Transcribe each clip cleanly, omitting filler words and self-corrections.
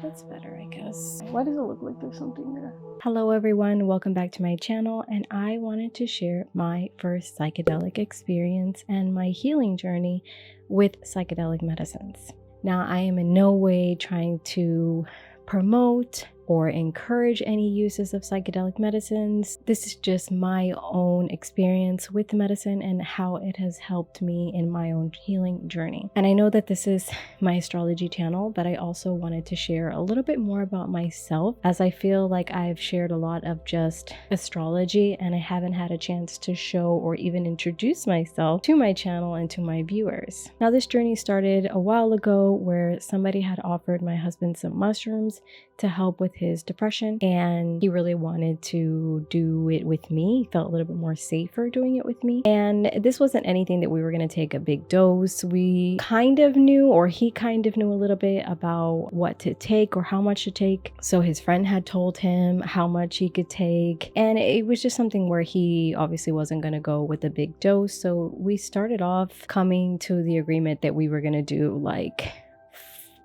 That's better, I guess. Why does it look like there's something there? Hello everyone, welcome back to my channel, and I wanted to share my first psychedelic experience and my healing journey with psychedelic medicines. Now, I am in no way trying to promote or encourage any uses of psychedelic medicines. This is just my own experience with medicine and how it has helped me in my own healing journey. And I know that this is my astrology channel, but I also wanted to share a little bit more about myself, as I feel like I've shared a lot of just astrology and I haven't had a chance to show or even introduce myself to my channel and to my viewers. Now, this journey started a while ago where somebody had offered my husband some mushrooms to help with his depression, and he really wanted to do it with me. He felt a little bit more safer doing it with me, and this wasn't anything that we were going to take a big dose. We kind of knew, or he kind of knew a little bit about what to take or how much to take, so his friend had told him how much he could take, and it was just something where he obviously wasn't going to go with a big dose. So we started off coming to the agreement that we were going to do like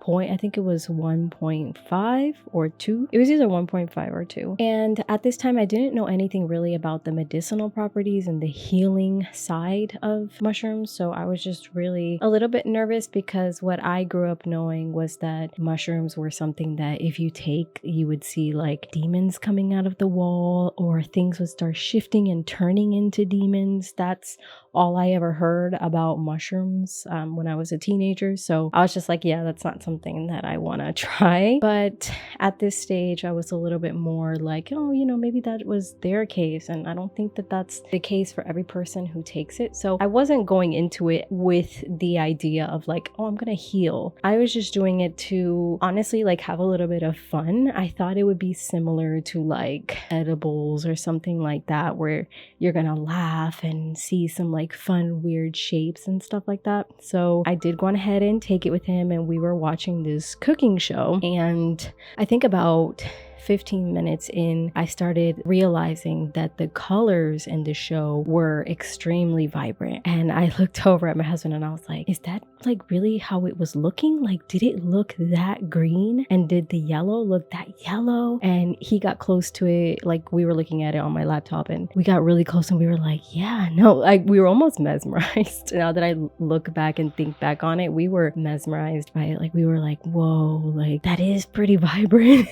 I think it was 1.5 or 2. It was either 1.5 or 2. And at this time, I didn't know anything really about the medicinal properties and the healing side of mushrooms. So I was just really a little bit nervous, because what I grew up knowing was that mushrooms were something that if you take, you would see like demons coming out of the wall, or things would start shifting and turning into demons. That's all I ever heard about mushrooms when I was a teenager. So I was just like, yeah, that's not something that I want to try. But at this stage, I was a little bit more like, oh, maybe that was their case. And I don't think that that's the case for every person who takes it. So I wasn't going into it with the idea of like, oh, I'm going to heal. I was just doing it to honestly like have a little bit of fun. I thought it would be similar to like edibles or something like that, where you're going to laugh and see some like fun weird shapes and stuff like that. So I did go on ahead and take it with him, and we were watching this cooking show, and I think about 15 minutes in, I started realizing that the colors in the show were extremely vibrant. And I looked over at my husband and I was like, is that like really how it was looking? Like, did it look that green? And did the yellow look that yellow? And he got close to it. Like, we were looking at it on my laptop, and we got really close, and we were like, yeah, no, like we were almost mesmerized. Now that I look back and think back on it, we were mesmerized by it. Like, we were like, whoa, like that is pretty vibrant.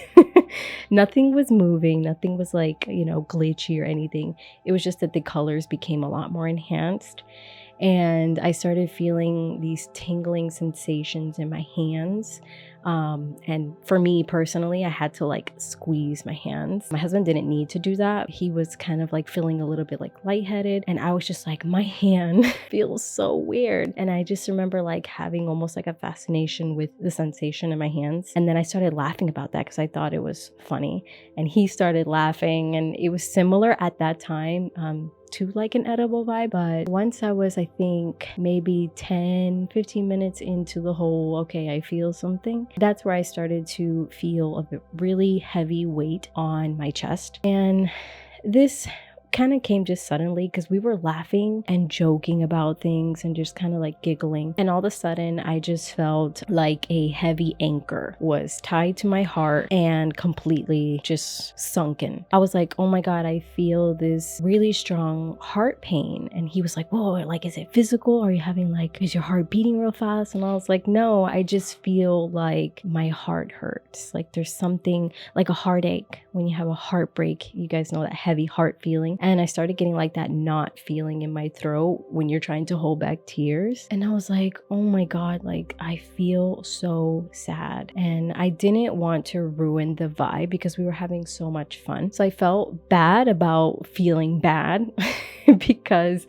Nothing was moving, nothing was like, glitchy or anything. It was just that the colors became a lot more enhanced. And I started feeling these tingling sensations in my hands. And for me personally, I had to like squeeze my hands. My husband didn't need to do that. He was kind of like feeling a little bit like lightheaded. And I was just like, my hand feels so weird. And I just remember like having almost like a fascination with the sensation in my hands. And then I started laughing about that because I thought it was funny. And he started laughing, and it was similar at that time to like an edible vibe. But once I was, I think maybe 10-15 minutes into the whole, okay, I feel something, that's where I started to feel a really heavy weight on my chest. And this kind of came just suddenly because we were laughing and joking about things and just kind of like giggling, and all of a sudden I just felt like a heavy anchor was tied to my heart and completely just sunken. I was like, oh my god, I feel this really strong heart pain. And he was like, whoa, like, is it physical? Are you having like, is your heart beating real fast? And I was like, no, I just feel like my heart hurts. Like there's something like a heartache when you have a heartbreak. You guys know that heavy heart feeling. And I started getting like that knot feeling in my throat when you're trying to hold back tears. And I was like, oh my god, like I feel so sad. And I didn't want to ruin the vibe because we were having so much fun. So I felt bad about feeling bad because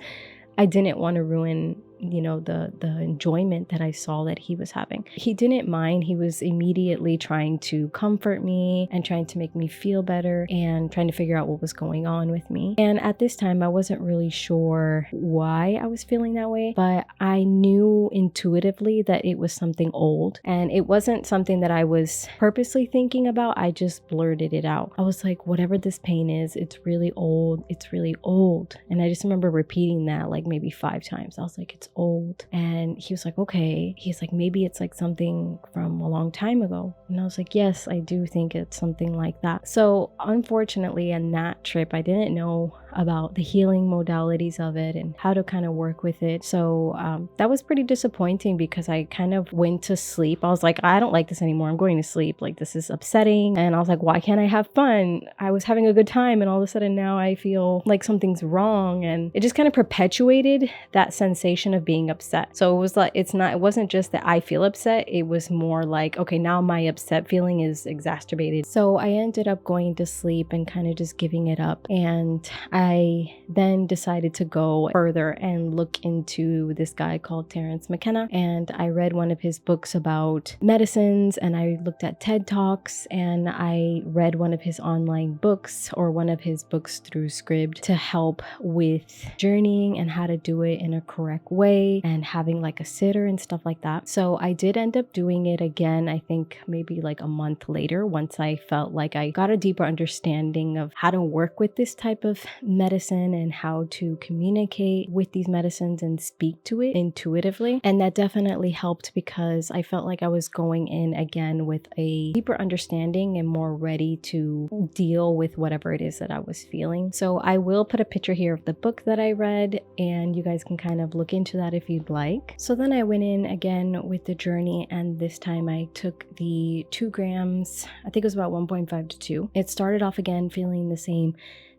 I didn't want to ruin the enjoyment that I saw that he was having. He didn't mind. He was immediately trying to comfort me and trying to make me feel better and trying to figure out what was going on with me. And at this time, I wasn't really sure why I was feeling that way, but I knew intuitively that it was something old, and it wasn't something that I was purposely thinking about. I just blurted it out. I was like, whatever this pain is, it's really old. It's really old. And I just remember repeating that like maybe 5 times. I was like, it's it's old. And he was like, okay. He's like, maybe it's like something from a long time ago. And I was like, yes, I do think it's something like that. So unfortunately, on that trip, I didn't know about the healing modalities of it and how to kind of work with it. So that was pretty disappointing because I kind of went to sleep. I was like, I don't like this anymore. I'm going to sleep. Like, this is upsetting. And I was like, why can't I have fun? I was having a good time, and all of a sudden now I feel like something's wrong. And it just kind of perpetuated that sensation of being upset. So it was like, it wasn't just that I feel upset. It was more like, okay, now my upset feeling is exacerbated. So I ended up going to sleep and kind of just giving it up. And I then decided to go further and look into this guy called Terence McKenna. And I read one of his books about medicines, and I looked at TED Talks, and I read one of his online books, or one of his books through Scribd, to help with journeying and how to do it in a correct way and having like a sitter and stuff like that. So I did end up doing it again, I think maybe like a month later, once I felt like I got a deeper understanding of how to work with this type of medicine and how to communicate with these medicines and speak to it intuitively. And that definitely helped because I felt like I was going in again with a deeper understanding and more ready to deal with whatever it is that I was feeling. So I will put a picture here of the book that I read, and you guys can kind of look into that if you'd like. So then I went in again with the journey, and this time I took the 2 grams, I think it was about 1.5 to 2. It started off again feeling the same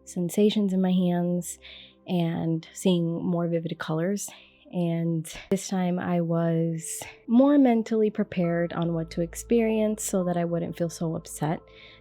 sensations in my hands and seeing more vivid colors. And this time I was more mentally prepared on what to experience so that I wouldn't feel so upset.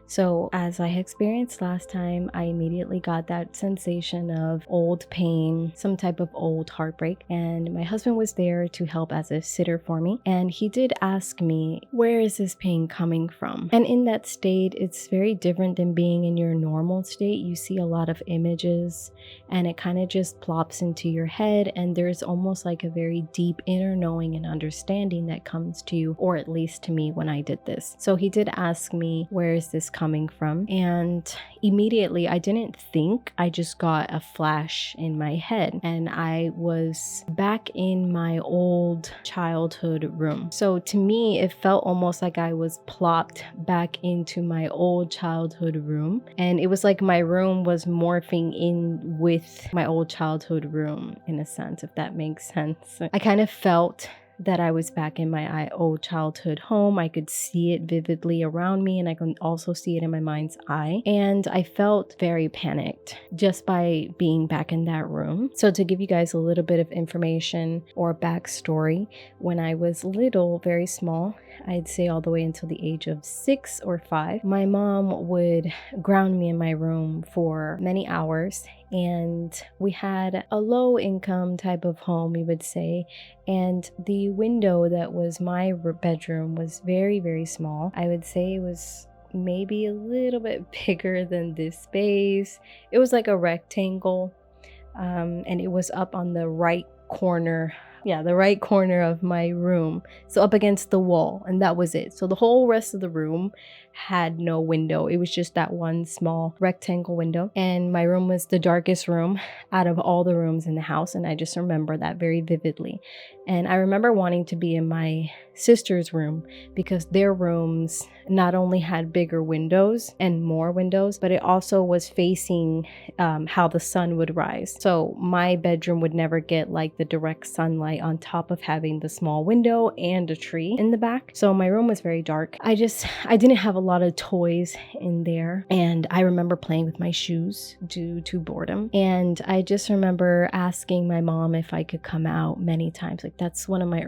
So as I experienced last time, I immediately got that sensation of old pain, some type of old heartbreak. And my husband was there to help as a sitter for me. And he did ask me, where is this pain coming from? And in that state, it's very different than being in your normal state. You see a lot of images and it kind of just plops into your head. And there's almost like a very deep inner knowing and understanding that comes to you, or at least to me when I did this. So he did ask me, where is this coming from? And immediately I didn't think, I just got a flash in my head and I was back in my old childhood room. So to me, it felt almost like I was plopped back into my old childhood room, and it was like my room was morphing in with my old childhood room, in a sense, if that makes sense. I kind of felt that I was back in my old childhood home. I could see it vividly around me, and I can also see it in my mind's eye. And I felt very panicked just by being back in that room. So to give you guys a little bit of information or backstory, when I was little, very small, I'd say all the way until the age of 6 or 5, my mom would ground me in my room for many hours. And we had a low income type of home, you would say. And the window that was my bedroom was very, very small. I would say it was maybe a little bit bigger than this space. It was like a rectangle. And it was up on the right corner. Yeah, the right corner of my room. So up against the wall, and that was it. So the whole rest of the room had no window. It was just that one small rectangle window. And my room was the darkest room out of all the rooms in the house. And I just remember that very vividly. And I remember wanting to be in my sister's room because their rooms not only had bigger windows and more windows, but it also was facing how the sun would rise. So my bedroom would never get like the direct sunlight on top of having the small window and a tree in the back. So my room was very dark. I didn't have a lot of toys in there. And I remember playing with my shoes due to boredom. And I just remember asking my mom if I could come out many times. Like, that's one of my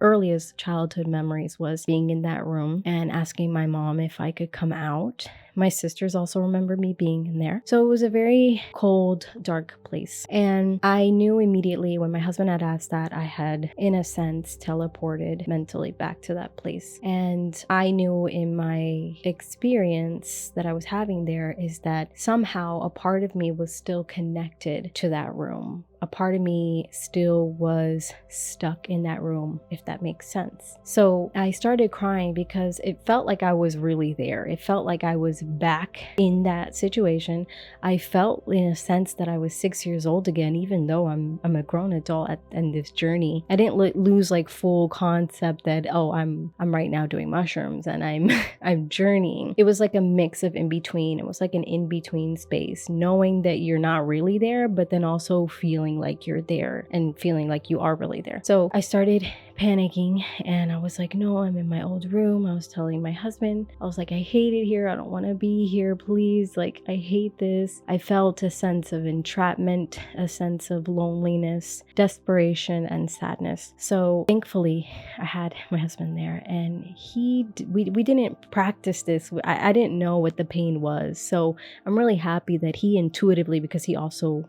earliest childhood memories, was being in that room and asking my mom if I could come out. My sisters also remember me being in there. So it was a very cold, dark place. And I knew immediately when my husband had asked that, I had, in a sense, teleported mentally back to that place. And I knew in my experience that I was having there is that somehow a part of me was still connected to that room. a part of me still was stuck in that room, if that makes sense. So I started crying because it felt like I was really there. It felt like I was back in that situation. I felt in a sense that I was 6 years old again, even though I'm a grown adult in this journey. I didn't lose like full concept that, oh, I'm right now doing mushrooms and I'm I'm journeying. It was like a mix of in between. It was like an in between space, knowing that you're not really there, but then also feeling like you're there and feeling like you are really there. So I started panicking and I was like, no, I'm in my old room. I was telling my husband, I was like, I hate it here. I don't want to be here. Please. Like, I hate this. I felt a sense of entrapment, a sense of loneliness, desperation, and sadness. So thankfully I had my husband there, and we didn't practice this. I didn't know what the pain was. So I'm really happy that he intuitively, because he also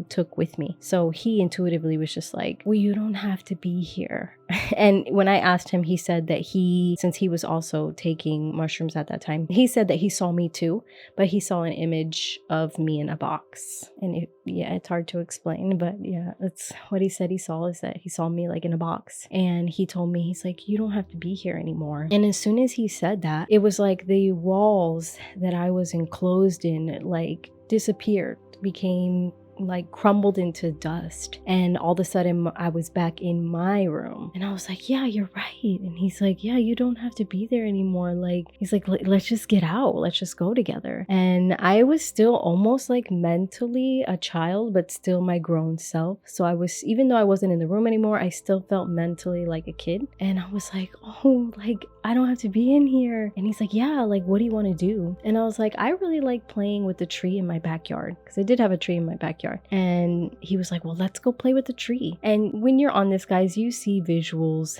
took with me. So he intuitively was just like, well, you don't have to be here. And when I asked him, he said that since he was also taking mushrooms at that time, he said that he saw me too, but he saw an image of me in a box. And it's hard to explain, but yeah, that's what he said he saw, is that he saw me like in a box. And he told me, he's like, you don't have to be here anymore. And as soon as he said that, it was like the walls that I was enclosed in like disappeared, became like crumbled into dust, and all of a sudden I was back in my room. And I was like, yeah, you're right. And he's like, yeah, you don't have to be there anymore. Like, he's like, let's just get out, let's just go together. And I was still almost like mentally a child, but still my grown self. So I was, even though I wasn't in the room anymore, I still felt mentally like a kid. And I was like, oh, like, I don't have to be in here. And he's like, yeah, like, what do you want to do? And I was like, I really like playing with the tree in my backyard, because I did have a tree in my backyard. And he was like, well, let's go play with the tree. And when you're on this, guys, you see visuals,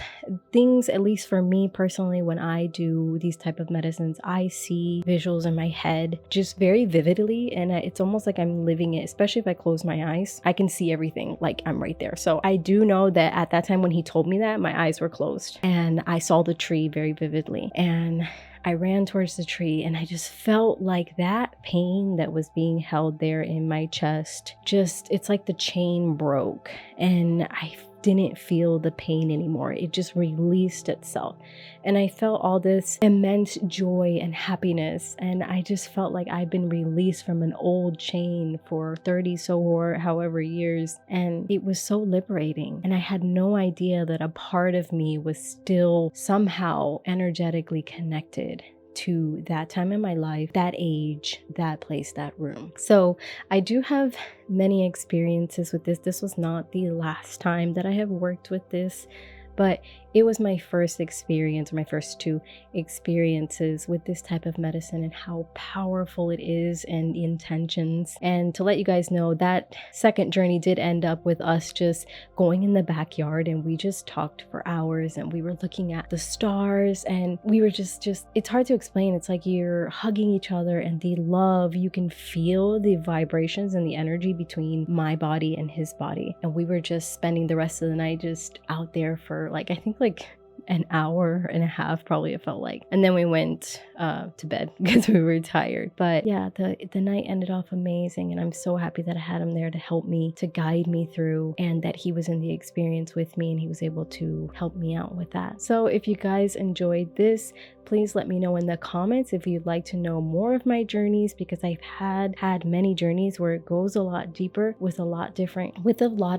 things, at least for me personally, when I do these type of medicines, I see visuals in my head just very vividly. And it's almost like I'm living it, especially if I close my eyes. I can see everything like I'm right there. So I do know that at that time when he told me that, my eyes were closed and I saw the tree very vividly. And I ran towards the tree and I just felt like that pain that was being held there in my chest, just, it's like the chain broke and I didn't feel the pain anymore. It just released itself. And I felt all this immense joy and happiness. And I just felt like I'd been released from an old chain for 30 so or however years. And it was so liberating. And I had no idea that a part of me was still somehow energetically connected to that time in my life, that age, that place, that room. So I do have many experiences with this. This was not the last time that I have worked with this, but it was my first experience, my first two experiences with this type of medicine and how powerful it is and the intentions. And to let you guys know, that second journey did end up with us just going in the backyard and we just talked for hours and we were looking at the stars and we were just it's hard to explain. It's like you're hugging each other and the love, you can feel the vibrations and the energy between my body and his body. And we were just spending the rest of the night just out there for like, I think like an hour and a half, probably it felt like. And then we went to bed because we were tired. But yeah, the night ended off amazing. And I'm so happy that I had him there to help me, to guide me through, and that he was in the experience with me and he was able to help me out with that. So if you guys enjoyed this, please let me know in the comments if you'd like to know more of my journeys, because I've had many journeys where it goes a lot deeper with a lot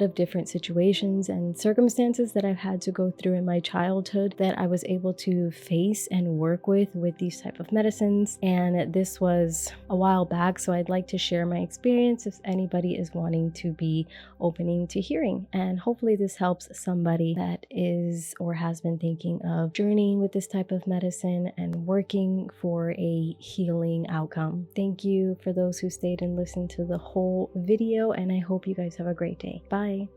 of different situations and circumstances that I've had to go through in my childhood that I was able to face and work with these type of medicines. And this was a while back, so I'd like to share my experience if anybody is wanting to be opening to hearing. And hopefully this helps somebody that is or has been thinking of journeying with this type of medicine and working for a healing outcome. Thank you for those who stayed and listened to the whole video, and I hope you guys have a great day. Bye.